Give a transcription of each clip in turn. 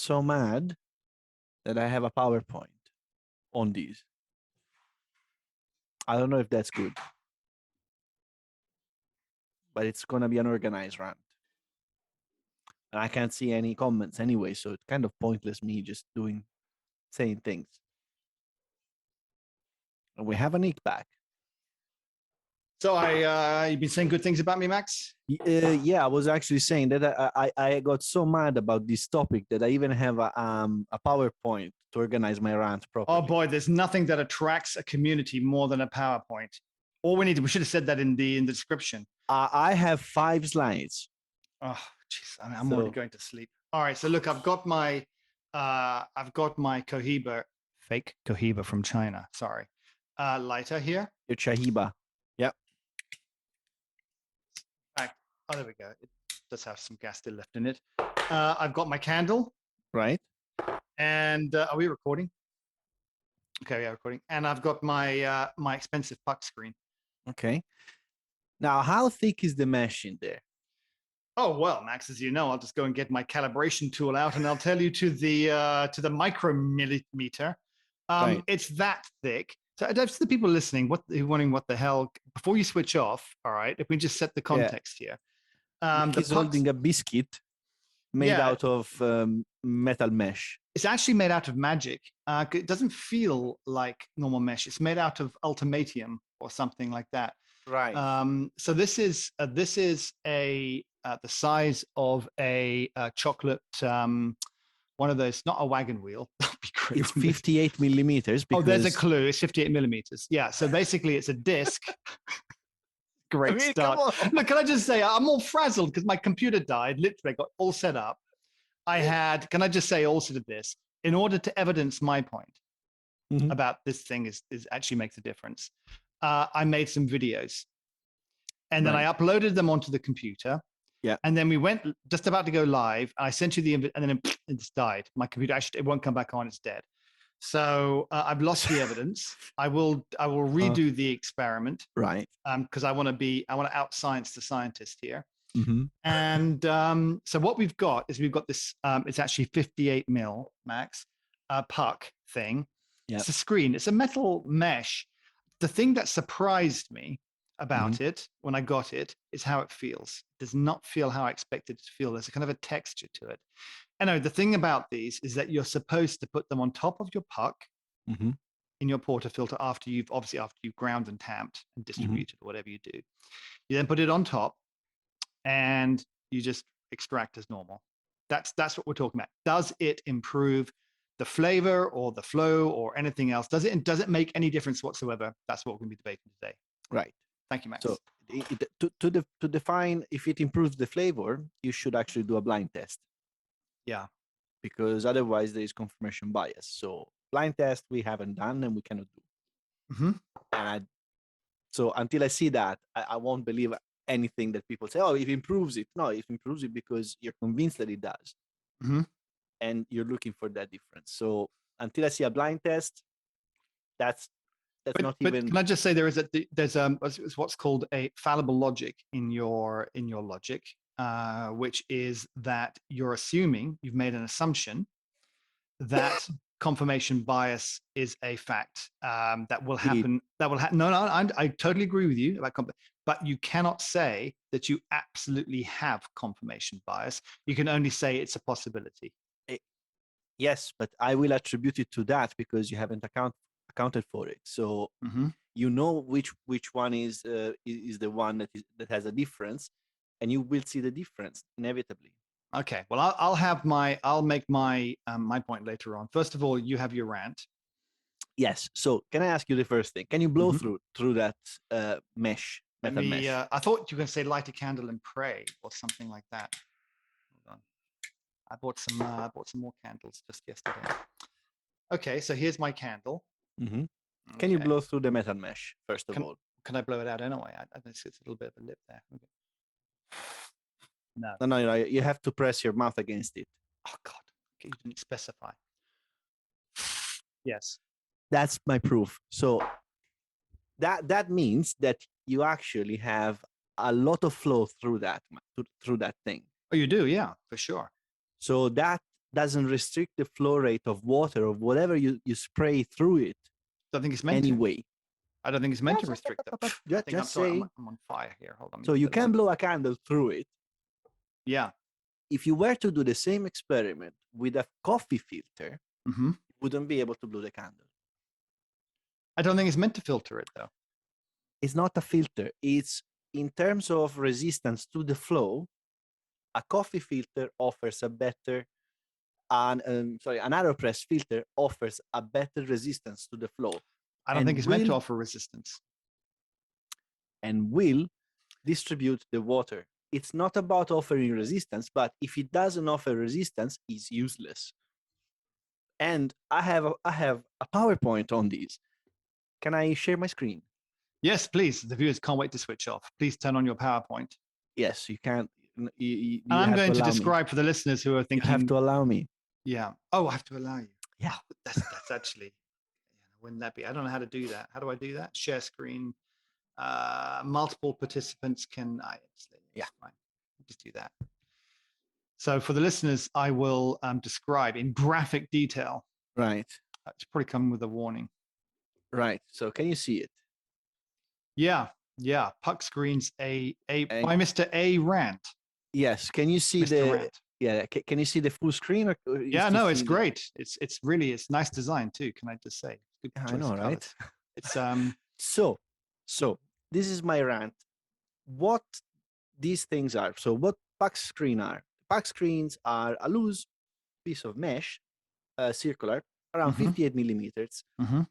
so mad that I have a PowerPoint on these. I don't know if that's good, but it's gonna be an organized rant. And I can't see any comments anyway, so it's kind of pointless me just saying things. And we have a Nick back. So you've been saying good things about me, Max? Yeah, I was actually saying that I got so mad about this topic that I even have a PowerPoint to organize my rant properly. Oh boy, there's nothing that attracts a community more than a PowerPoint. We should have said that in the description. I have 5 slides. Oh, jeez, I'm already going to sleep. All right, so look, I've got my Cohiba, fake Cohiba from China. Sorry, lighter here. Your Chahiba. Yep. Oh, there we go. It does have some gas still left in it. I've got my candle. Right. And are we recording? Okay, yeah, recording. And I've got my my expensive puck screen. Okay. Now, how thick is the mesh in there? Oh well, Max, as you know, I'll just go and get my calibration tool out, and I'll tell you to the micrometer. Right. It's that thick. So to the people listening, wondering what the hell, before you switch off, all right, if we just set the context here. He's holding a biscuit made out of metal mesh. It's actually made out of magic. It doesn't feel like normal mesh. It's made out of ultimatum or something like that. Right. So this is the size of a chocolate, one of those, not a wagon wheel. That'd be great. It's 58 millimeters. Oh, there's a clue. It's 58 millimeters. Yeah. So basically, it's a disc. Great start. Look, can I just say, I'm all frazzled because my computer died. Literally, I got all set up. Can I just say also to this, in order to evidence my point about this thing is actually makes a difference. I made some videos and then I uploaded them onto the computer. Yeah. And then we went just about to go live. I sent you and then it just died. My computer, actually, it won't come back on. It's dead. So I've lost the evidence. I will redo the experiment. Right. Because I want to out science the scientist here. Mm-hmm. And so what we've got is this, it's actually 58 mil, Max, puck thing. Yep. It's a screen. It's a metal mesh. The thing that surprised me about it when I got it is how it feels. It does not feel how I expected it to feel. There's a kind of a texture to it. And the thing about these is that you're supposed to put them on top of your puck in your portafilter after you've ground and tamped and distributed or whatever you do. You then put it on top and you just extract as normal. That's what we're talking about. Does it improve the flavor or the flow or anything else? Does it make any difference whatsoever? That's what we're going to be debating today. Right. Thank you, Max. So to define if it improves the flavor, you should actually do a blind test. Yeah. Because otherwise there is confirmation bias. So blind test we haven't done and we cannot do. And so until I see that, I won't believe anything that people say, oh, it improves it. No, it improves it because you're convinced that it does. And you're looking for that difference. So until I see a blind test, that's not even. Can I just say there's what's called a fallible logic in your logic, which is that you're assuming you've made an assumption that confirmation bias is a fact that will happen. No, I totally agree with you about but you cannot say that you absolutely have confirmation bias. You can only say it's a possibility. Yes, but I will attribute it to that because you haven't accounted for it. So you know which one is the one that has a difference, and you will see the difference inevitably. Okay. Well, I'll make my my point later on. First of all, you have your rant. Yes. So can I ask you the first thing? Can you blow through that mesh? Metal mesh? I thought you were going to say light a candle and pray or something like that. Hold on. I bought some more candles just yesterday. Okay, so here's my candle. Okay. Can you blow through the metal mesh first of all? Can I blow it out anyway? I think it's a little bit of a lip there. Okay. No. You have to press your mouth against it. Oh God! Okay, you didn't specify. Yes, that's my proof. So that means that you actually have a lot of flow through that thing. Oh, you do, yeah, for sure. So that doesn't restrict the flow rate of water or whatever you spray through it Don't think it's meant to. anyway. I don't think it's meant to restrict them. I think Just I'm say. I'm on fire here. Hold on. So you can blow a candle through it. Yeah. If you were to do the same experiment with a coffee filter, Mm-hmm. you wouldn't be able to blow the candle. I don't think it's meant to filter it, though. It's not a filter. It's in terms of resistance to the flow, a coffee filter offers a better, an AeroPress filter offers a better resistance to the flow. I don't think it's meant to offer resistance. And will distribute the water. It's not about offering resistance, but if it doesn't offer resistance, it's useless. And I have a PowerPoint on this. Can I share my screen? Yes, please. The viewers can't wait to switch off. Please turn on your PowerPoint. Yes, you can. You I'm going to allow describe me. for the listeners who are thinking. You have to allow me. Yeah. Oh, I have to allow you. Yeah. Oh, that's actually. Wouldn't that be? I don't know how to do that. How do I do that? Share screen. Multiple participants can. Yeah. Fine. Just do that. So for the listeners, I will describe in graphic detail. Right. It's probably coming with a warning. Right. So can you see it? Yeah. Yeah. Puck screens by Mr. A. Rant. Yes. Can you see Mr. Rant. Yeah. Can you see the full screen? Or yeah. No, it's great. It's nice design too. Can I just say? Good I know, right? It's So this is my rant. What these things are. So what puck screen are? Puck screens are a loose piece of mesh, circular, around 58 millimeters,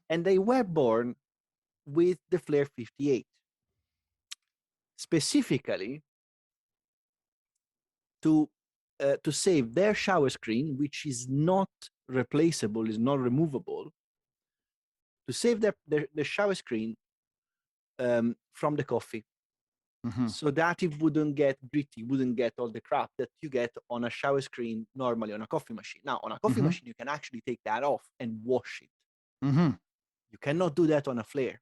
and they were born with the Flare 58. Specifically to save their shower screen, which is not replaceable, is not removable, to save the shower screen from the coffee. So that it wouldn't get gritty, wouldn't get all the crap that you get on a shower screen normally on a coffee machine. Now, on a coffee machine, you can actually take that off and wash it. You cannot do that on a Flare.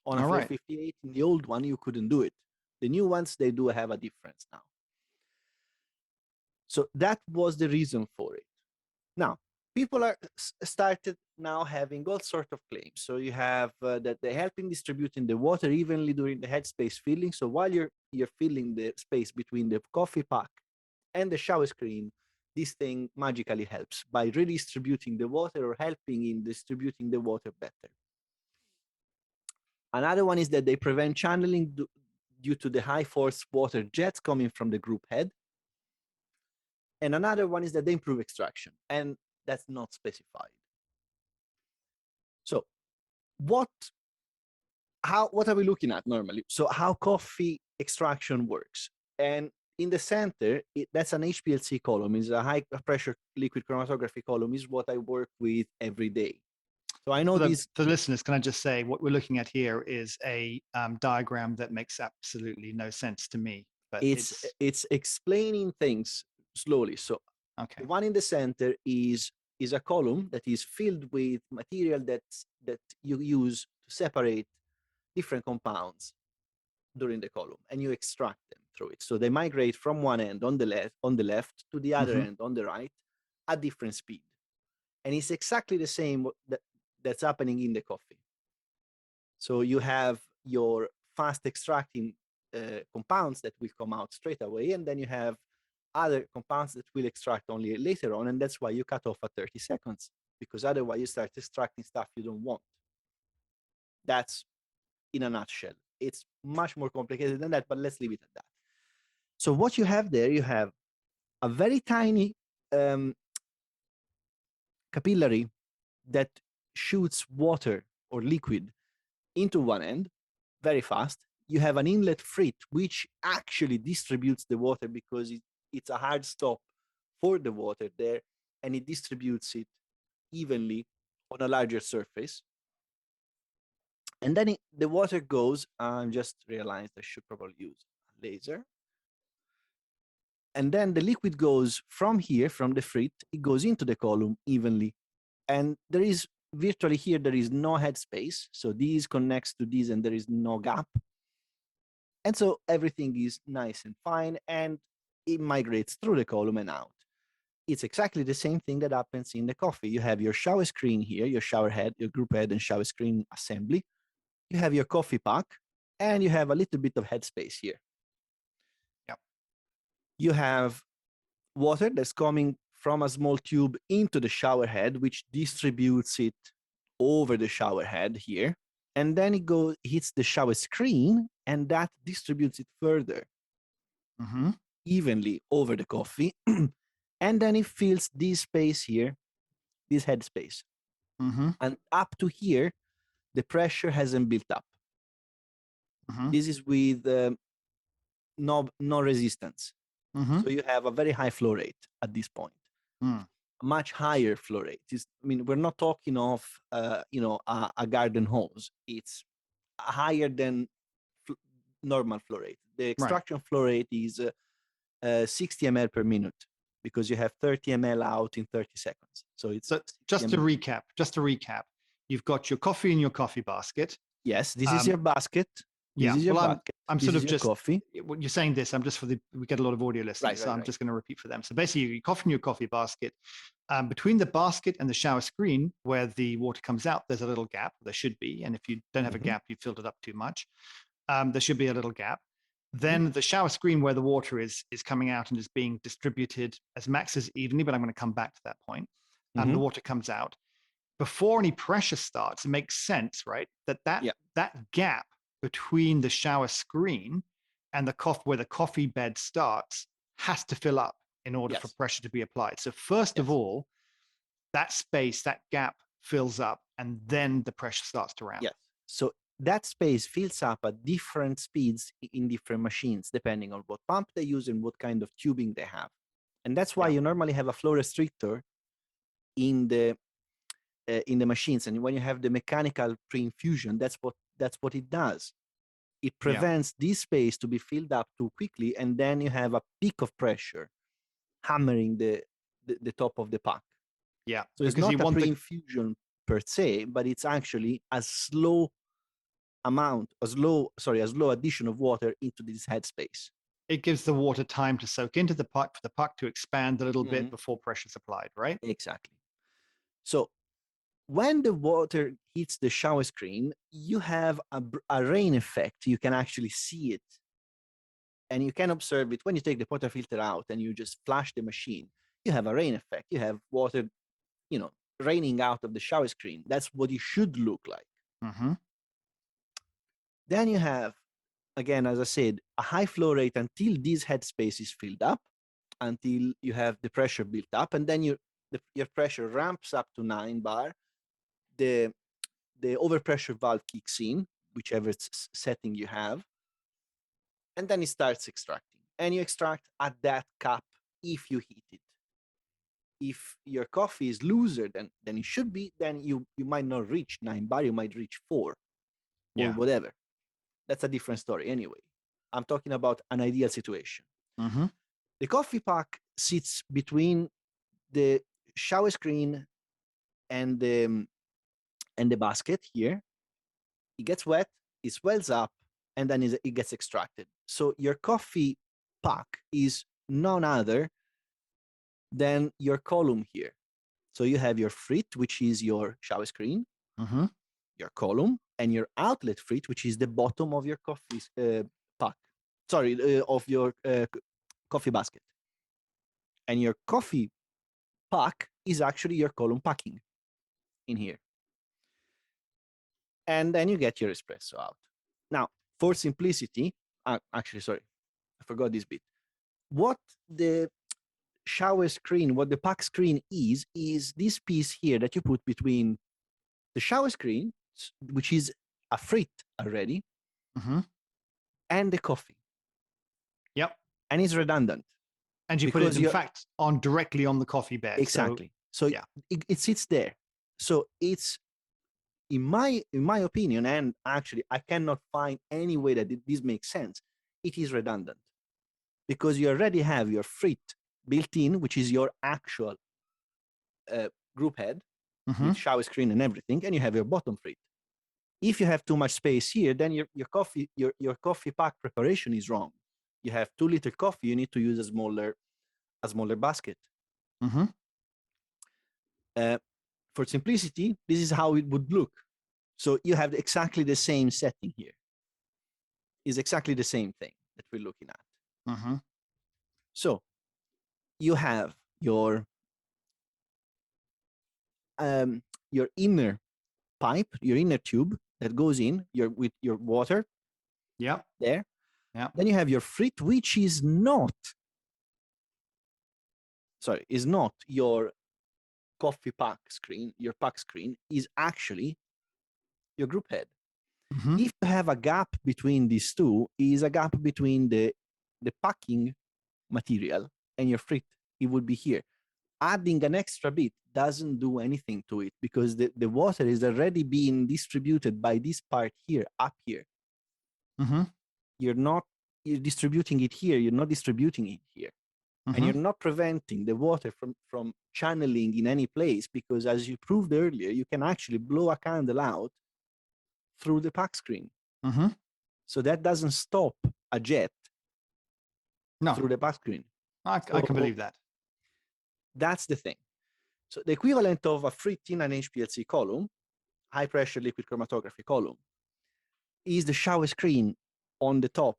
On a Flare 58, in the old one, you couldn't do it. The new ones, they do have a difference now. So that was the reason for it. Now, people are started now having all sorts of claims. So you have that they're helping distributing the water evenly during the headspace filling. So while you're filling the space between the coffee pack and the shower screen, this thing magically helps by redistributing the water or helping in distributing the water better. Another one is that they prevent channeling due to the high force water jets coming from the group head. And another one is that they improve extraction, and that's not specified. So what are we looking at normally? So how coffee extraction works. And in the center, that's an HPLC column, is a high pressure liquid chromatography column, is what I work with every day. So I know these. For the listeners, can I just say what we're looking at here is a diagram that makes absolutely no sense to me. But it's explaining things slowly. So the one in the center is a column that is filled with material that you use to separate different compounds during the column, and you extract them through it. So they migrate from one end on the left to the other end on the right at different speed. And it's exactly the same that's happening in the coffee. So you have your fast extracting compounds that will come out straight away, and then you have other compounds that will extract only later on, and that's why you cut off at 30 seconds, because otherwise you start extracting stuff you don't want. That's in a nutshell. It's much more complicated than that, but let's leave it at that. So what you have there, you have a very tiny capillary that shoots water or liquid into one end very fast. You have an inlet frit, which actually distributes the water because it's a hard stop for the water there, and it distributes it evenly on a larger surface. And then the water goes, I just realized I should probably use a laser. And then the liquid goes from here, from the frit, it goes into the column evenly. And there is virtually here, there is no headspace. So these connects to these and there is no gap. And so everything is nice and fine, and it migrates through the column and out. it's exactly the same thing that happens in the coffee. You have your shower screen here, your shower head, your group head and shower screen assembly. You have your coffee pack, and you have a little bit of headspace here. Yep. You have water that's coming from a small tube into the shower head, which distributes it over the shower head here. And then it hits the shower screen, and that distributes it further evenly over the coffee. And then it fills this space here, this head space. And up to here, the pressure hasn't built up. This is with no resistance. So you have a very high flow rate at this point. A much higher flow rate. I mean, we're not talking of a garden hose. It's higher than normal flow rate. The extraction flow rate is 60 ml per minute, because you have 30 ml out in 30 seconds. So it's just to recap, you've got your coffee in your coffee basket. Yes, this is your basket. This is your bucket. I'm this sort is of your just coffee. When you're saying this, I'm just we get a lot of audio listeners, so I'm just going to repeat for them. So basically, you coffee in your coffee basket. Between the basket and the shower screen, where the water comes out, there's a little gap. There should be, and if you don't have a gap, you filled it up too much. There should be a little gap. Then the shower screen, where the water is coming out and is being distributed as Max says evenly, but I'm going to come back to that point. The water comes out before any pressure starts. It makes sense, right? That gap between the shower screen and where the coffee bed starts has to fill up in order for pressure to be applied. So first of all, that space, that gap fills up, and then the pressure starts to ramp. Yes. So that space fills up at different speeds in different machines, depending on what pump they use and what kind of tubing they have. And that's why you normally have a flow restrictor in the machines. And when you have the mechanical pre-infusion, that's what it does. It prevents this space to be filled up too quickly, and then you have a peak of pressure hammering the top of the pack. Yeah. So it's not a pre-infusion per se, but it's actually a slow addition of water into this headspace. It gives the water time to soak into the puck, for the puck to expand a little bit before pressure is applied, right? Exactly. So when the water hits the shower screen, you have a rain effect. You can actually see it. And you can observe it when you take the portafilter out and you just flush the machine. You have a rain effect. You have water, raining out of the shower screen. That's what it should look like. Then you have, again, as I said, a high flow rate until this headspace is filled up, until you have the pressure built up, and then your pressure ramps up to 9 bar. The overpressure valve kicks in, whichever setting you have, and then it starts extracting. And you extract at that cap if you heat it. If your coffee is looser than it should be, then you might not reach 9 bar, you might reach 4 or whatever. That's a different story anyway. I'm talking about an ideal situation. The coffee pack sits between the shower screen and the basket here. It gets wet, it swells up, and then it gets extracted. So your coffee pack is none other than your column here. So you have your frit, which is your shower screen, your column, and your outlet frit, which is the bottom of your coffee pack. Sorry, of your coffee basket. And your coffee pack is actually your column packing in here. And then you get your espresso out. Now, for simplicity, actually, sorry, I forgot this bit. What the shower screen, what the pack screen is this piece here that you put between the shower screen, which is a frit already, and the coffee. Yep. And it's redundant. And you put it, in fact, directly on the coffee bed. Exactly. So it sits there. So it's, in my opinion, and actually I cannot find any way that this makes sense, it is redundant. Because you already have your frit built in, which is your actual group head with shower screen and everything, and you have your bottom frit. If you have too much space here, then your coffee pack preparation is wrong. You have 2 liter coffee, you need to use a smaller basket. Mm-hmm. For simplicity, this is how it would look. So you have exactly the same setting here. Is exactly the same thing that we're looking at. Mm-hmm. So you have your inner pipe, your inner tube that goes in with your water. Yep. There. Yep. Then you have your frit, which is not your coffee pack screen. Your pack screen is actually your group head. Mm-hmm. If you have a gap between these two, is a gap between the packing material and your frit. It would be here. Adding an extra bit doesn't do anything to it because the water is already being distributed by this part here, up here. Mm-hmm. You're distributing it here, you're not distributing it here. Mm-hmm. And you're not preventing the water from channeling in any place because, as you proved earlier, you can actually blow a candle out through the pack screen. Mm-hmm. So that doesn't stop a jet through the pack screen. I can believe that. That's the thing. So the equivalent of a frit in an HPLC column, high pressure liquid chromatography column, is the shower screen on the top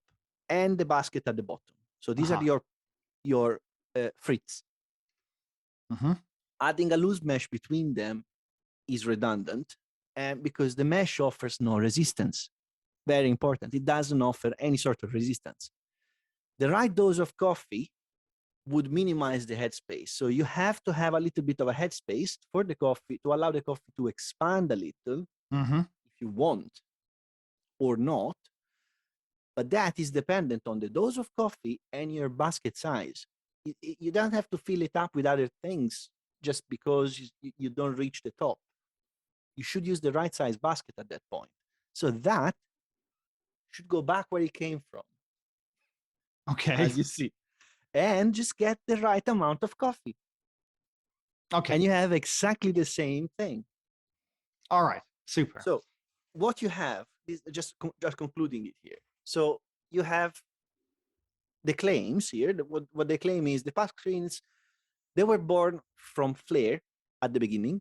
and the basket at the bottom. So these are your frits. Mm-hmm. Adding a loose mesh between them is redundant, and because the mesh offers no resistance. Very important. It doesn't offer any sort of resistance. The right dose of coffee would minimize the headspace. So you have to have a little bit of a headspace for the coffee to allow the coffee to expand a little if you want or not. But that is dependent on the dose of coffee and your basket size. You don't have to fill it up with other things just because you don't reach the top. You should use the right size basket at that point. So that should go back where it came from. Okay. As you see. And just get the right amount of coffee. Okay. And you have exactly the same thing. All right. Super. So what you have is just concluding it here. So you have the claims here. What they claim is the pack screens, they were born from Flare at the beginning.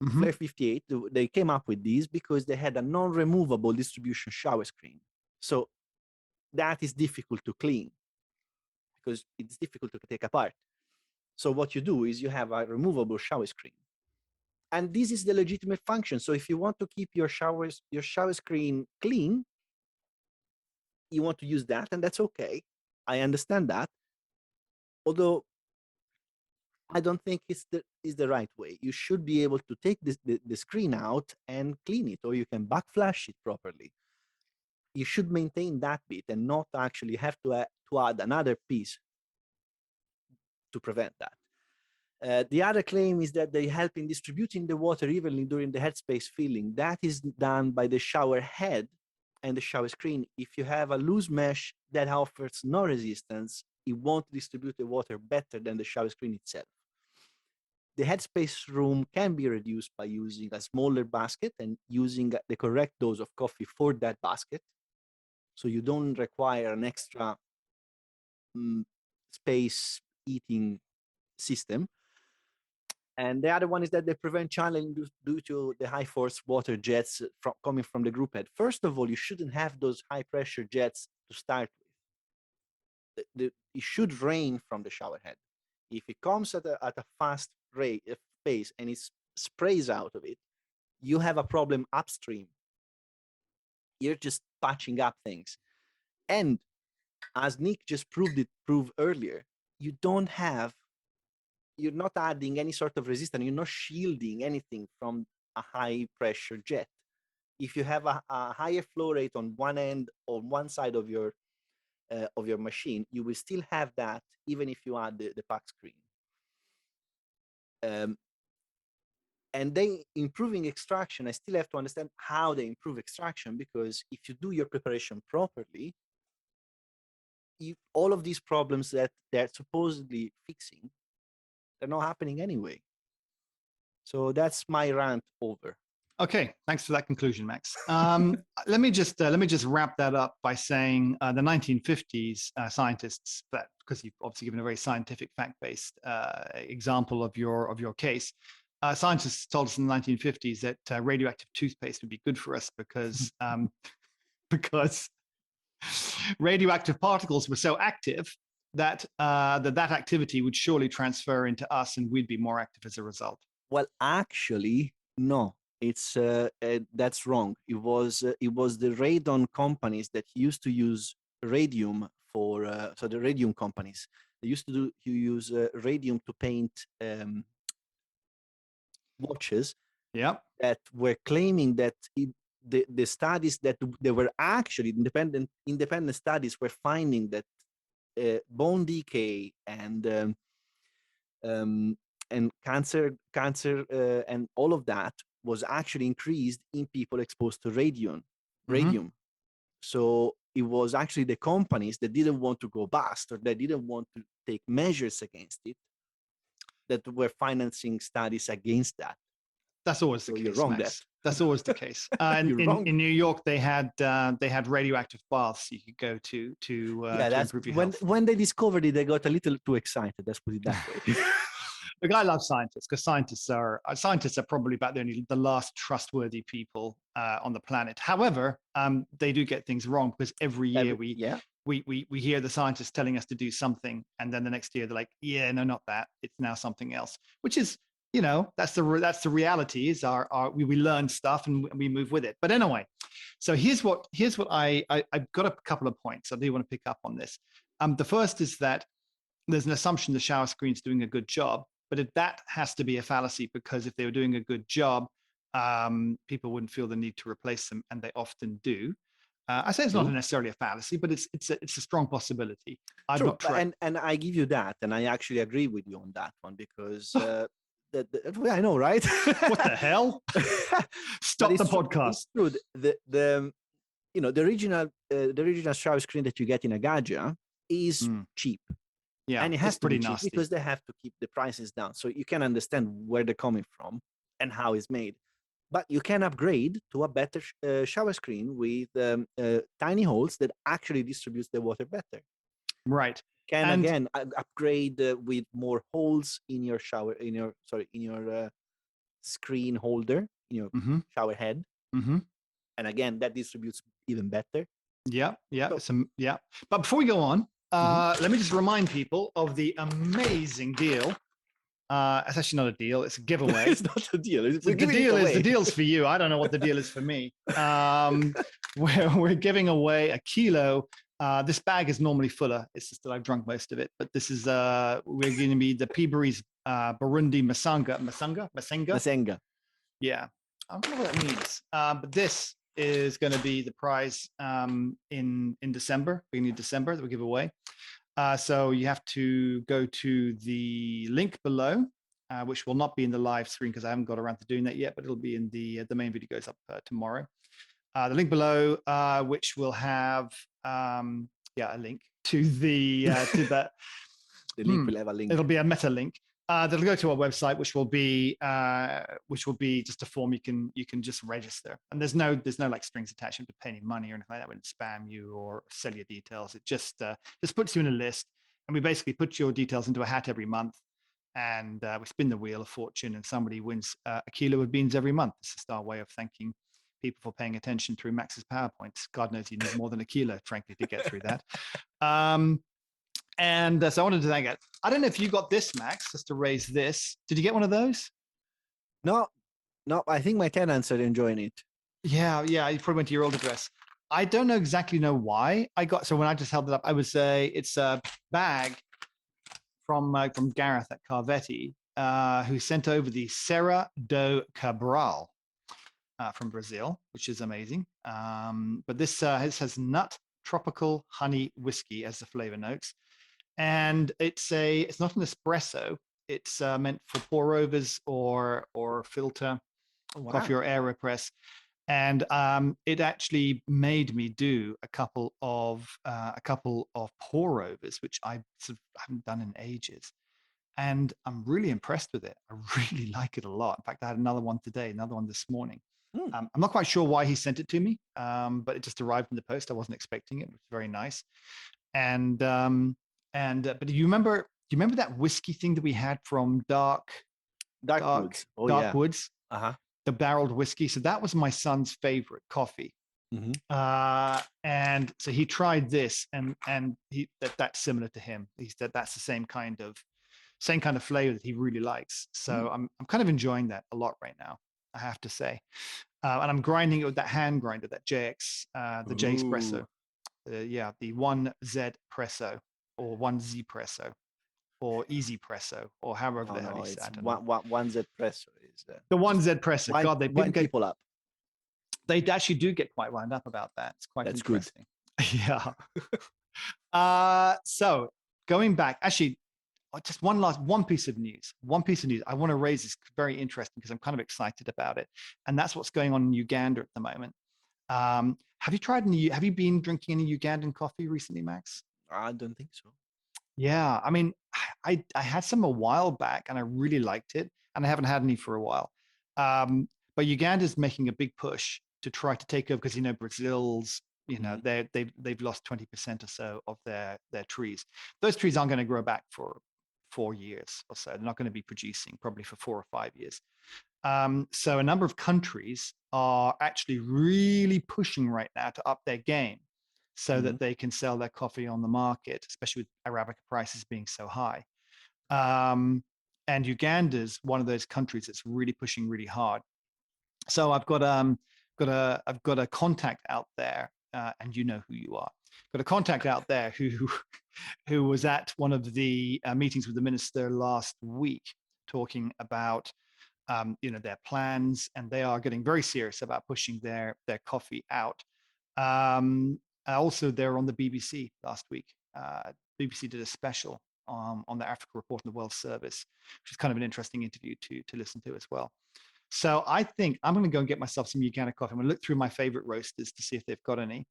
Mm-hmm. Flare 58, they came up with these because they had a non-removable distribution shower screen. So that is difficult to clean because it's difficult to take apart. So what you do is you have a removable shower screen. And this is the legitimate function. So if you want to keep your shower screen clean, you want to use that, and that's okay. I understand that. Although I don't think it's the right way. You should be able to take the screen out and clean it, or you can backflash it properly. You should maintain that bit and not actually have to add another piece to prevent that. The other claim is that they help in distributing the water evenly during the headspace filling. That is done by the shower head and the shower screen. If you have a loose mesh that offers no resistance, it won't distribute the water better than the shower screen itself. The headspace room can be reduced by using a smaller basket and using the correct dose of coffee for that basket. So you don't require an extra space eating system. And the other one is that they prevent channeling due to the high force water jets coming from the group head. First of all, you shouldn't have those high pressure jets to start with. It should rain from the shower head. If it comes at a fast rate pace and it sprays out of it, you have a problem upstream. You're just patching up things. And as Nick just proved earlier, you're not adding any sort of resistance. You're not shielding anything from a high pressure jet. If you have a higher flow rate on one end or one side of your machine, you will still have that even if you add the pack screen. And they improving extraction. I still have to understand how they improve extraction, because if you do your preparation properly, all of these problems that they're supposedly fixing, they're not happening anyway. So that's my rant over. Okay, thanks for that conclusion, Max. Let me just wrap that up by saying the 1950s scientists, that because you've obviously given a very scientific, fact-based example of your case, scientists told us in the 1950s that radioactive toothpaste would be good for us because radioactive particles were so active that that activity would surely transfer into us, and we'd be more active as a result. Well, actually, no. That's wrong. It was the radon companies that used to use radium for so the radium companies they used to use radium to paint watches Yeah. that were claiming that the studies that they were actually independent studies were finding that bone decay um, and cancer and all of that was actually increased in people exposed to radium. So it was actually the companies that didn't want to go bust or that didn't want to take measures against it that were financing studies against that. That's always the So you're case, wrong, that Max. That's always the case. And you're wrong. in New York, they had radioactive baths you could go Yeah, to that's improve your when health. when they discovered it, they got a little too excited. Let's put it that way. Look, I love scientists because scientists are probably about the last trustworthy people on the planet. However, they do get things wrong because every year Yeah, we hear the scientists telling us to do something, and then the next year they're like, yeah, no, not that. It's now something else, which is, that's the reality. Is we learn stuff and we move with it. But anyway, so here's what I've got a couple of points I do want to pick up on this. The first is that there's an assumption the shower screen's doing a good job, but that has to be a fallacy, because if they were doing a good job, people wouldn't feel the need to replace them, and they often do. I say it's not true. necessarily a fallacy, but it's a strong possibility. I've True, not but tried. and I give you that, and I actually agree with you on that one because well, I know, right? What the hell? But Stop the podcast. It's true. The original shower screen that you get in a Gaja is Mm, cheap, yeah, and it it's has to pretty be cheap nasty. because they have to keep the prices down, so you can understand where they're coming from and how it's made. But you can upgrade to a better shower screen with tiny holes that actually distributes the water better. Right. Can And again upgrade with more holes in your shower in your screen holder in your mhm, shower head, mhm. and again that distributes even better. Yeah, yeah, So yeah. But before we go on, mhm. let me just remind people of the amazing deal. It's actually not a deal; it's a giveaway. It's not a deal. So We're the giving it away. deal's for you. I don't know what the deal is for me. We're giving away a kilo. This bag is normally fuller. It's just that I've drunk most of it. But this is we're going to be the Peabury's Burundi Masenga. Masenga. Yeah, I don't know what that means. But this is going to be the prize in December, beginning of December, that we give away. So you have to go to the link below, which will not be in the live screen because I haven't got around to doing that yet, but it'll be in the main video goes up tomorrow. The link below, which will have a link to the The link will have a link. it'll be a meta link. That'll go to our website, which will be just a form you can just register, and there's no like strings attached. You don't have to pay any money or anything like that. We don't spam you or sell your details. It just puts you in a list, and we basically put your details into a hat every month, and we spin the wheel of fortune, and somebody wins a kilo of beans every month. It's just our way of thanking people for paying attention through Max's PowerPoints. God knows you need more than a kilo, frankly, to get through that. And so I wanted to thank it. I don't know if you got this, Max, just to raise this. Did you get one of those? No, I think my tenants are enjoying it. Yeah, you probably went to your old address. I don't exactly know why I got. So when I just held it up, I would say it's a bag from Gareth at Carvetti, who sent over the Serra do Cabral from Brazil, which is amazing. But this has nut tropical honey whiskey as the flavor notes. And it's not an espresso. It's meant for pour overs or filter coffee or AeroPress. And it actually made me do a couple of pour overs, which I sort of haven't done in ages. And I'm really impressed with it. I really like it a lot. In fact, I had another one today, another one this morning. Mm. I'm not quite sure why he sent it to me, but it just arrived in the post. I wasn't expecting it. It was very nice. And but do you remember that whiskey thing that we had from Dark Woods. Oh Dark yeah. Woods, Uh-huh. the barreled whiskey? So that was my son's favorite coffee. Mm-hmm. And so he tried this, and that's similar to him. He said that's the same kind of flavor that he really likes. So I'm kind of enjoying that a lot right now, I have to say. And I'm grinding it with that hand grinder, that JX, the J Espresso. Yeah, the 1Z Presso or 1Z Presso or Easy Presso or however the hell No, you say. it's I don't know. one Z Presso is The just 1Z Presso. God, wind people up. they actually do get quite wound up about that. It's quite That's good. interesting. Yeah. So going back, actually, just one piece of news. One piece of news. I want to raise this very interesting because I'm kind of excited about it, and that's what's going on in Uganda at the moment. Have you been drinking any Ugandan coffee recently, Max? I don't think so. Yeah, I mean, I had some a while back and I really liked it, and I haven't had any for a while. But Uganda's making a big push to try to take over because Brazil's, Mhm. they've lost 20% or so of their trees. Those trees aren't going to grow back for 4 years or so. They're not going to be producing probably for 4 or 5 years. So a number of countries are actually really pushing right now to up their game so Mhm. that they can sell their coffee on the market, especially with Arabica prices being so high. Um, and Uganda's one of those countries that's really pushing really hard. So I've got a contact out there, and you know who you are. Got a contact out there who was at one of the meetings with the minister last week, talking about their plans, and they are getting very serious about pushing their coffee out. Also, they're on the BBC last week. BBC did a special on the Africa Report on the World Service, which is kind of an interesting interview to listen to as well. So I think I'm going to go and get myself some Uganda coffee. I'm going to look through my favorite roasters to see if they've got any.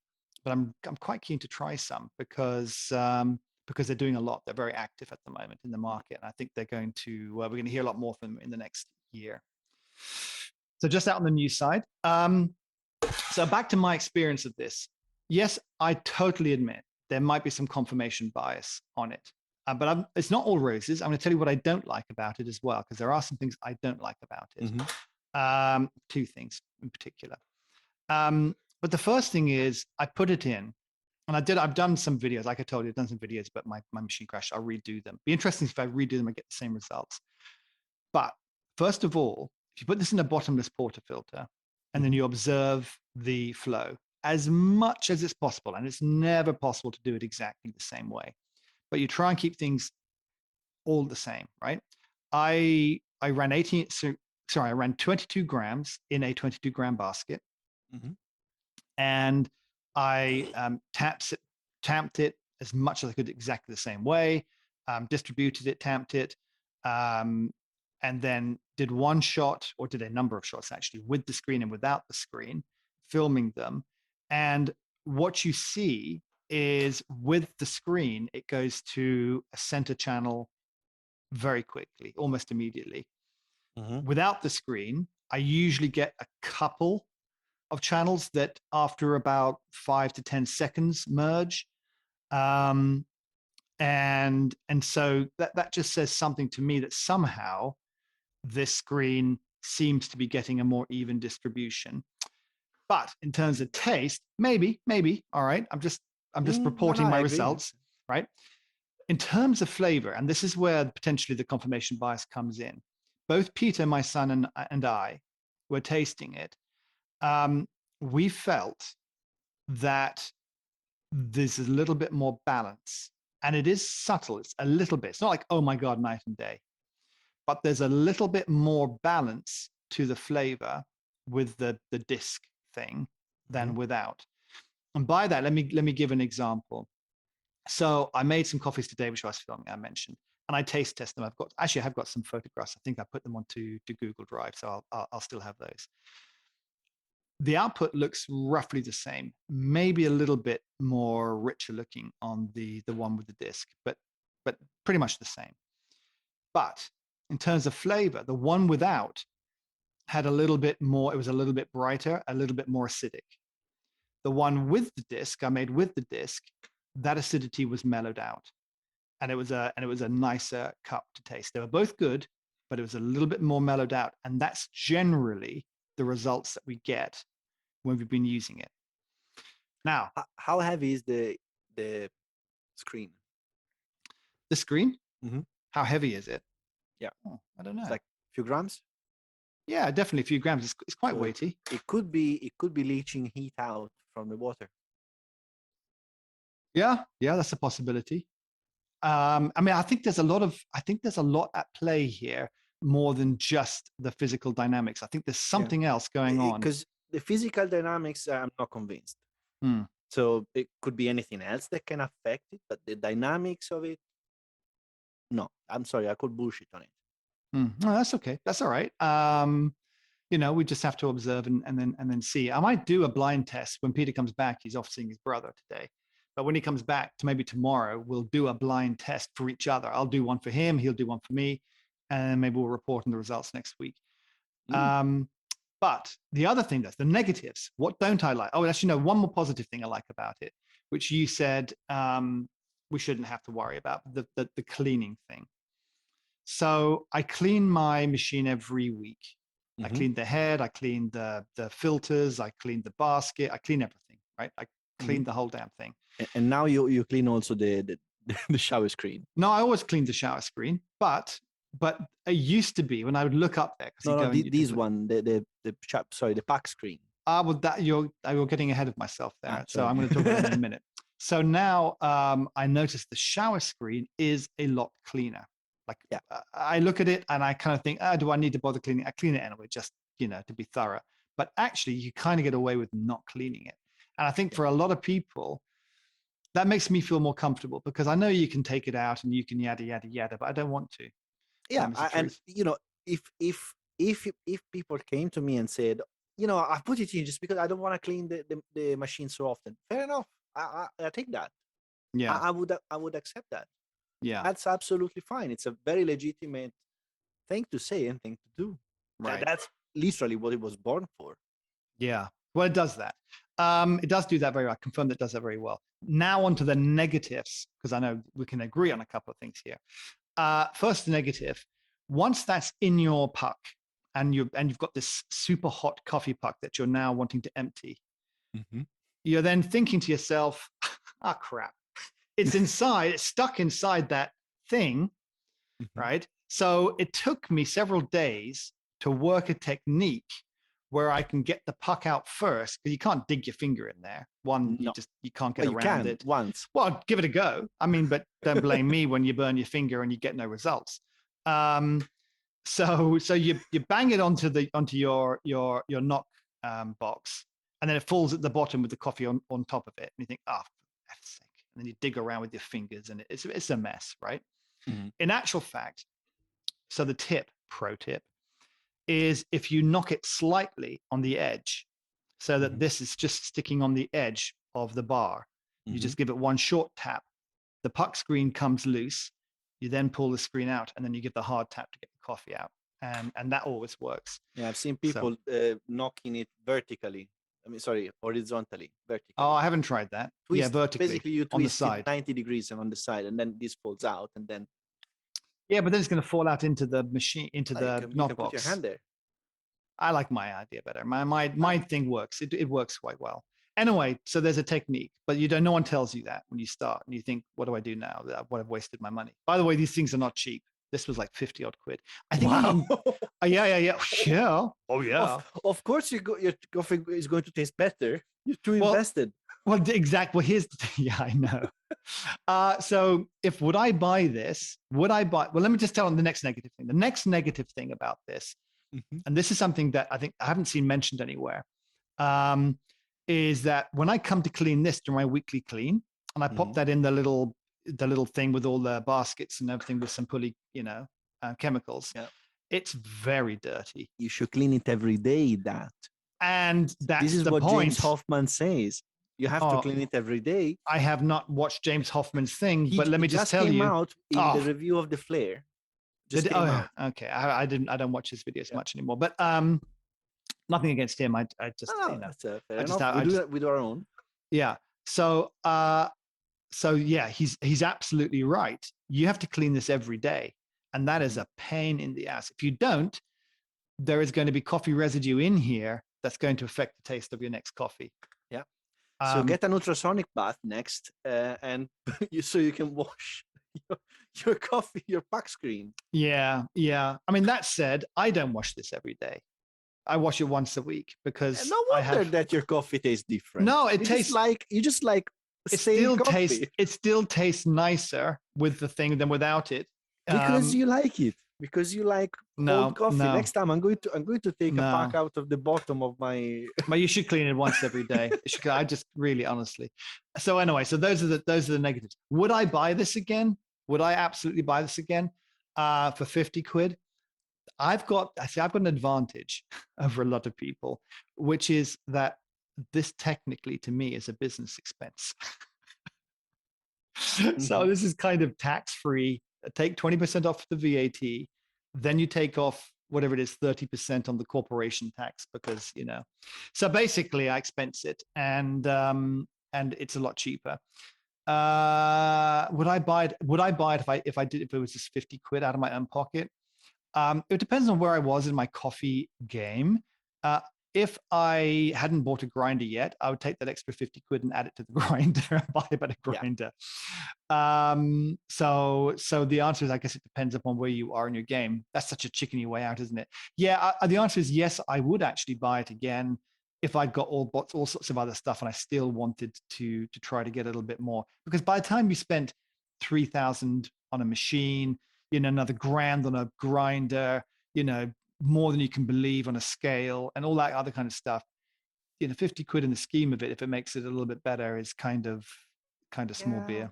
But I'm quite keen to try some because they're doing a lot. They're very active at the moment in the market, and I think they're going to we're going to hear a lot more from them in the next year. So just out on the news side. So back to my experience of this. Yes, I totally admit there might be some confirmation bias on it. But it's not all roses. I'm going to tell you what I don't like about it as well, because there are some things I don't like about it. Two things in particular. But the first thing is I put it in, and I've done some videos, like I told you, I've done some videos, but my machine crashed. I'll redo them. Be interesting if I redo them, I get the same results. But first of all, if you put this in a bottomless portafilter and then you observe the flow as much as it's possible, and it's never possible to do it exactly the same way, but you try and keep things all the same, right? I ran 22 grams in a 22 gram basket, and I tamped it as much as I could exactly the same way, distributed it, tamped it, and then did one shot, or did a number of shots actually, with the screen and without the screen, filming them. And what you see is with the screen, it goes to a center channel very quickly, almost immediately. Without the screen, I usually get a couple of channels that after about 5 to 10 seconds merge. And so that just says something to me that somehow this screen seems to be getting a more even distribution. But in terms of taste, maybe, all right. I'm just reporting my results, right? In terms of flavor, and this is where potentially the confirmation bias comes in. Both Peter, my son, and I were tasting it. We felt that there's a little bit more balance, and it is subtle. It's a little bit. It's not like, oh my God, night and day, but there's a little bit more balance to the flavor with the disc thing than without. And by that, let me give an example. So I made some coffees today, which I was filming, I mentioned, and I taste test them. I have got some photographs. I think I put them onto Google Drive, so I'll still have those. The output looks roughly the same, maybe a little bit more richer looking on the one with the disc, but pretty much the same. But in terms of flavor, the one without had a little bit more, it was a little bit brighter, a little bit more acidic. The one with the disc, I made with the disc, that acidity was mellowed out. And it was a nicer cup to taste. They were both good, but it was a little bit more mellowed out. And that's generally the results that we get when we've been using it. Now, How heavy is the screen? the screen, Mhm. how heavy is it? Yeah. Oh, I don't know. It's like a few grams. Yeah, definitely a few grams. It's quite So weighty. it could be leaching heat out from the water. Yeah, that's a possibility. I mean, I think there's a lot at play here, more than just the physical dynamics. I think there's something else going on. Because the physical dynamics, I'm not convinced. Hmm. So it could be anything else that can affect it, but the dynamics of it, no. I'm sorry, I could bullshit on it. No, that's okay. That's all right. We just have to observe and then see. I might do a blind test when Peter comes back. He's off seeing his brother today. But when he comes back, to maybe tomorrow, we'll do a blind test for each other. I'll do one for him, he'll do one for me, and maybe we'll report on the results next week. But the other thing, the negatives. What don't I like? Oh, actually, no, one more positive thing I like about it, which you said we shouldn't have to worry about, the cleaning thing. So I clean my machine every week. I clean the head, I clean the filters, I clean the basket, I clean everything, right? I clean the whole damn thing. And now you clean also the shower screen. No, I always clean the shower screen, but it used to be when I would look up there. These one, the pack screen. You're getting ahead of myself there. So I'm going to talk about that in a minute. So now I noticed the shower screen is a lot cleaner. Like I look at it and I kind of think, do I need to bother cleaning? I clean it anyway, just, to be thorough. But actually you kind of get away with not cleaning it. And I think for a lot of people, that makes me feel more comfortable because I know you can take it out and you can yada, yada, yada, but I don't want to. Yeah. And if people came to me and said, I put it in just because I don't want to clean the machine so often. Fair enough. I take that. Yeah. I would accept that. Yeah. That's absolutely fine. It's a very legitimate thing to say and thing to do. Right. That's literally what it was born for. Yeah. Well, it does that. It does do that very well. I confirm that it does that very well. Now on to the negatives, because I know we can agree on a couple of things here. First, the negative. Once that's in your puck and you've got this super hot coffee puck that you're now wanting to empty, you're then thinking to yourself, crap. It's inside, it's stuck inside that thing, right? So it took me several days to work a technique where I can get the puck out first, because you can't dig your finger in there. You can't get around it. Once. Well, give it a go. I mean, but don't blame me when you burn your finger and you get no results. So you bang it onto your knock box, and then it falls at the bottom with the coffee on top of it, and you think, for F's sake. And then you dig around with your fingers and it's a mess, right? In actual fact, so the pro tip, is if you knock it slightly on the edge so that this is just sticking on the edge of the bar, you just give it one short tap, the puck screen comes loose, you then pull the screen out and then you give the hard tap to get the coffee out. And that always works. Yeah, I've seen people knocking it vertically. Horizontally, vertically. Oh, I haven't tried that. Twist, vertically. Basically, you on the twist side. it 90 degrees and on the side, and then this falls out, and then. Yeah, but then it's going to fall out into the machine, into the knock box. Put your hand there. I like my idea better. My thing works. It works quite well. Anyway, so there's a technique, but no one tells you that when you start, and you think, what do I do now? What I've wasted my money. By the way, these things are not cheap. This was like 50 odd quid. I think. Wow. Yeah. Oh yeah. Of course, your coffee is going to taste better. You're too invested. Well, exactly. Well, I know. So would I buy this? Well, let me just tell them the next negative thing. The next negative thing about this, and this is something that I think I haven't seen mentioned anywhere, is that when I come to clean this during my weekly clean, and I pop that in the little thing with all the baskets and everything with some pulley, chemicals, it's very dirty. You should clean it every day. And this is the what point. James Hoffman says. You have to clean it every day. I have not watched James Hoffman's thing, but let me just tell you. He came out in the review of the Flare. Okay. I don't watch his videos much anymore, but Nothing against him. I No, just, no, that's fair I just, enough. We I do just, that with our own. yeah. So, yeah, he's absolutely right. You have to clean this every day, and that is a pain in the ass. If you don't, there is going to be coffee residue in here that's going to affect the taste of your next coffee. Yeah. So Um, get an ultrasonic bath next, and so you can wash your coffee, your pack screen. yeah, yeah. I mean, that said, I don't wash this every day. I wash it once a week because And no I wonder have. that your coffee tastes different. No, it You just tastes. like stale coffee It still tastes nicer with the thing than without it. because you like it. Because you like cold No, coffee. no, Next time I'm going to take a pack no. out of the bottom of my. But you should clean it once every day. I just really honestly. So anyway, so those are the negatives. Would I buy this again? Would I absolutely buy this again? For 50 quid? I've got an advantage over a lot of people, which is that this technically to me is a business expense. So this is kind of tax free. Take 20% off the VAT, then you take off whatever it is, 30% on the corporation tax because, so basically I expense it and it's a lot cheaper. Would I buy it? Would I buy it if it was just 50 quid out of my own pocket? It depends on where I was in my coffee game. Uh, if I hadn't bought a grinder yet, I would take that extra 50 quid and add it to the grinder and buy a better grinder. So the answer is, I guess it depends upon where you are in your game. That's such a chickeny way out, isn't it? Yeah, the answer is yes, I would actually buy it again if I'd got all sorts of other stuff and I still wanted to try to get a little bit more. Because by the time you spent 3,000 on a machine, another grand on a grinder, more than you can believe on a scale and all that other kind of stuff. 50 quid in the scheme of it, if it makes it a little bit better, is kind of small beer. Yeah,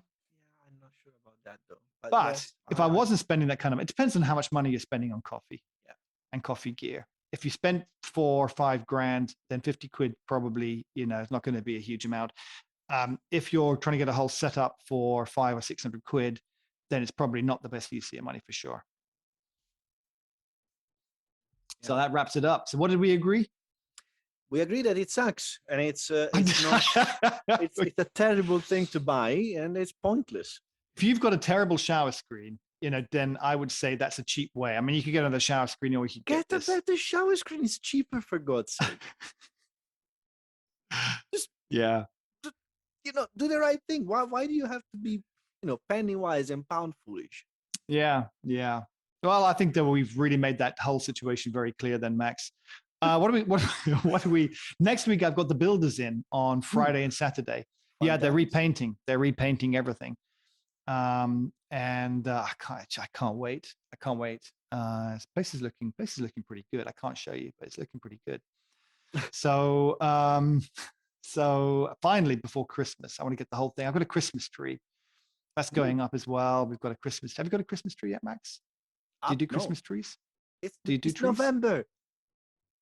I'm not sure about that though. But But yes, if I wasn't spending that kind of, it depends on how much money you're spending on coffee and coffee gear. If you spent 4 or 5 grand, then 50 quid probably, it's not going to be a huge amount. If you're trying to get a whole setup for 500 or 600 quid, then it's probably not the best use of your money for sure. So that wraps it up. So what did we agree? We agree that it sucks and it's not it's a terrible thing to buy and it's pointless. If you've got a terrible shower screen, then I would say that's a cheap way. I mean, you could get another shower screen or you could get a better shower screen. It's cheaper, for God's sake. Just do the right thing. Why do you have to be penny wise and pound foolish? Yeah. Well, I think that we've really made that whole situation very clear then, Max. What do we next week? I've got the builders in on Friday and Saturday. Yeah, they're repainting everything. And I can't wait. Place is looking pretty good. I can't show you, but it's looking pretty good. So finally before Christmas, I want to get the whole thing. I've got a Christmas tree that's going up as well. We've got a Christmas. Have you got a Christmas tree yet, Max? Do you do Christmas trees? Do you do trees? November.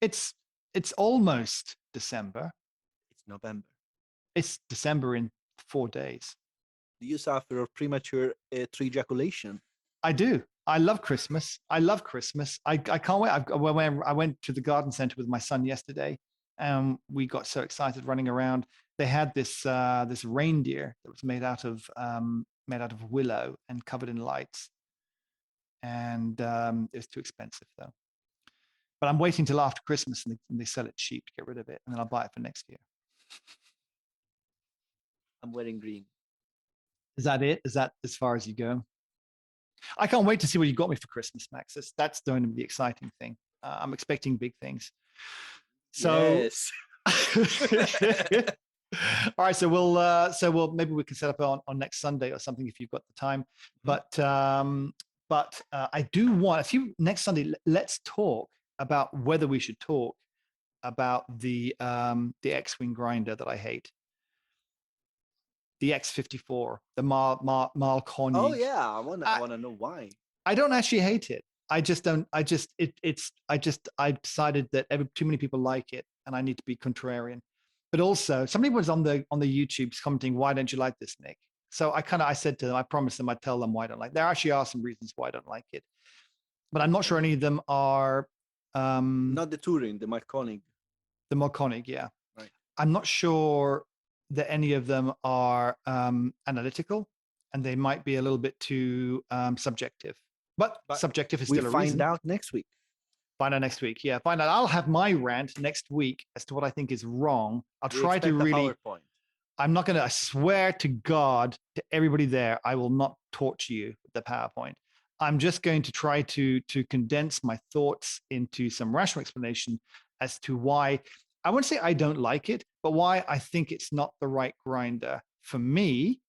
It's almost December. It's November. It's December in 4 days. Do you suffer of premature tree ejaculation? I do. I love Christmas. I can't wait. I went to the garden center with my son yesterday, and we got so excited running around. They had this reindeer that was made out of willow and covered in lights, and it was too expensive though. But I'm waiting till after Christmas and they sell it cheap to get rid of it, and then I'll buy it for next year. I'm wearing green. Is that it? Is that as far as you go? I can't wait to see what you got me for Christmas, Max. That's going to be the exciting thing. I'm expecting big things. So, yes. All right. So we'll maybe we can set up on next Sunday or something if you've got the time. But I do want next Sunday. Let's talk about whether we should talk about the X-Wing grinder that I hate. The X54, the Marconi. Oh yeah, I wanna know why. I don't actually hate it. I decided that too many people like it, and I need to be contrarian. But also, somebody was on the YouTube's commenting, "Why don't you like this, Nick?" So I said to them, I promised them I'd tell them why I don't like it. There actually are some reasons why I don't like it, but I'm not sure any of them are not the Touring, the Marconi. The Marconic, yeah. Right. I'm not sure that any of them are analytical, and they might be a little bit too subjective. But subjective is we still a find reason. out next week. Find out next week. Yeah, find out. I'll have my rant next week as to what I think is wrong. I'll try to really. PowerPoint. I'm not going to. I swear to God, to everybody there, I will not torture you with the PowerPoint. I'm just going to try to condense my thoughts into some rational explanation as to why. I won't say I don't like it, but why I think it's not the right grinder for me,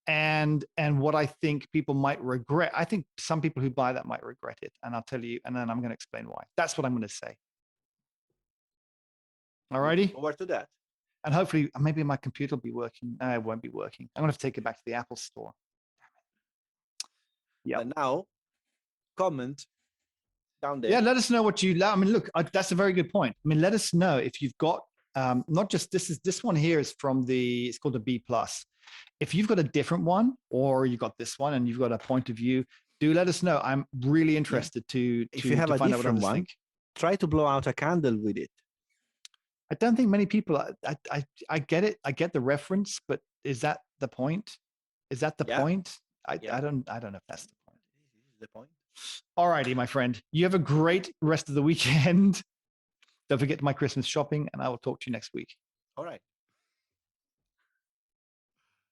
and what I think people might regret. I think some people who buy that might regret it, and I'll tell you, and then I'm going to explain why. That's what I'm going to say. All righty. Forward to that. And hopefully, maybe my computer will be working. No, it won't be working. I'm going to have to take it back to the Apple store. Yeah. And now, comment down there. Yeah, let us know what you. I mean, look, that's a very good point. I mean, let us know if you've got not just this one here is from the. It's called a B plus. If you've got a different one, or you've got this one, and you've got a point of view, do let us know. I'm really interested to if you have to a find out what different others one, think. try to blow out a candle with it. I don't think many people. I get it. I get the reference, but is that the point? Is that the point? I don't know if that's the point. The point. All righty, my friend. You have a great rest of the weekend. Don't forget my Christmas shopping, and I will talk to you next week. All right.